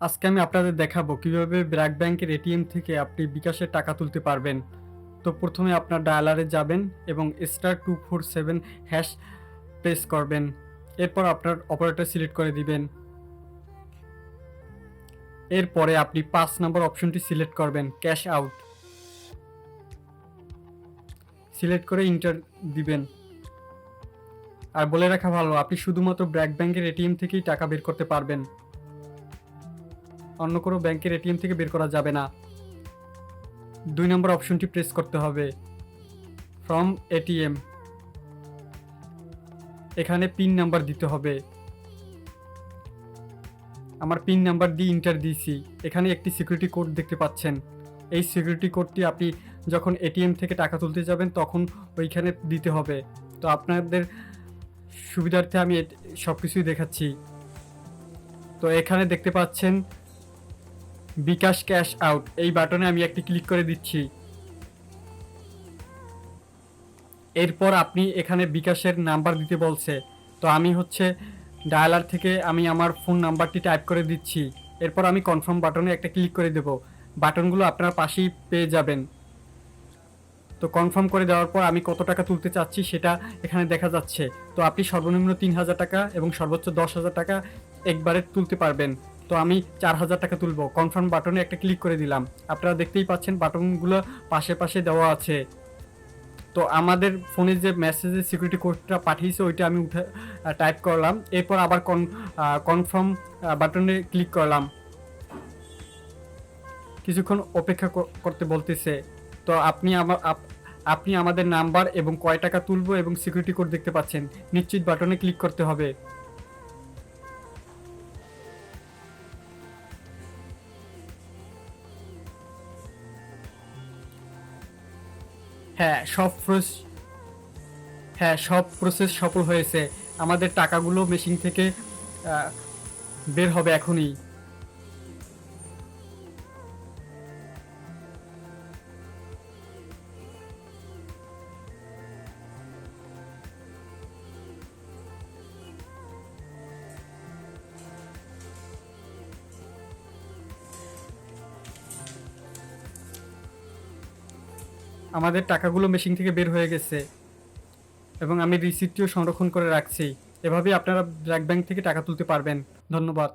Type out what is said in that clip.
আজকে আমি আপনাদের দেখাবো কিভাবে ব্র্যাক ব্যাংকের এটিএম থেকে আপনি বিকাশের টাকা তুলতে পারবেন। তো প্রথমে আপনার ডায়ালারে যাবেন এবং *247# প্রেস করবেন। এরপর আপনার অপারেটর সিলেক্ট করে দিবেন। এরপরে আপনি 5 নম্বর অপশনটি সিলেক্ট করবেন, ক্যাশ আউট। সিলেক্ট করে ইন্টার দিবেন। আর বলে রাখা ভালো, আপনি শুধুমাত্র ব্র্যাক ব্যাংকের এটিএম থেকেই টাকা বের করতে পারবেন, অন্য কোনো ব্যাংকের এটিএম থেকে বের করা যাবে না। 2 নম্বর অপশনটি প্রেস করতে হবে, ফ্রম এটিএম। এখানে পিন নাম্বার দিতে হবে। আমার পিন নাম্বার দিয়ে ইন্টার দিয়েছি। এখানে একটি সিকিউরিটি কোড দেখতে পাচ্ছেন। এই সিকিউরিটি কোডটি আপনি যখন এটিএম থেকে টাকা তুলতে যাবেন তখন ওইখানে দিতে হবে। তো আপনাদের সুবিধার্থে আমি সব কিছুই দেখাচ্ছি। তো এখানে দেখতে পাচ্ছেন বিকাশ ক্যাশ আউট, এই বাটনে আমি একটি ক্লিক করে দিচ্ছি। এরপর আপনি এখানে বিকাশের নাম্বার দিতে বলছে। তো আমি ডায়ালার থেকে আমি আমার ফোন নাম্বারটি টাইপ করে দিচ্ছি। এরপর আমি কনফার্ম বাটনে একটা ক্লিক করে দেব। বাটনগুলো আপনার পাশেই পেয়ে যাবেন। তো কনফার্ম করে দেওয়ার পর আমি কত টাকা তুলতে চাচ্ছি সেটা এখানে দেখা যাচ্ছে। তো আপনি সর্বনিম্ন 3000 টাকা এবং সর্বোচ্চ 10,000 টাকা একবারে তুলতে পারবেন। তো আমি 4000 টাকা তুলব। কনফার্ম বাটনে একটা ক্লিক করে দিলাম। আপনারা দেখতেই পাচ্ছেন বাটনগুলো পাশে পাশে দেওয়া আছে। তো আমাদের ফোনে যে মেসেজের সিকিউরিটি কোডটা পাঠিয়েছে ওইটা আমি টাইপ করলাম। এরপর আবার কনফার্ম বাটনে ক্লিক করলাম। কিছুক্ষণ অপেক্ষা করতে বলতেছে। তো আপনি আমাদের নাম্বার এবং কয় টাকা তুলবো এবং সিকিউরিটি কোড দেখতে পাচ্ছেন। নিশ্চিত বাটনে ক্লিক করতে হবে। হ্যাঁ, সব প্রসেস সফল হয়েছে। আমাদের টাকাগুলো মেশিন থেকে বের হবে এখনই। আমাদের টাকাগুলো মেশিন থেকে বের হয়ে গেছে এবং আমি রিসিপ্টটিও সংরক্ষণ করে রাখছি। এভাবেই আপনারা ব্র্যাক ব্যাংক থেকে টাকা তুলতে পারবেন। ধন্যবাদ।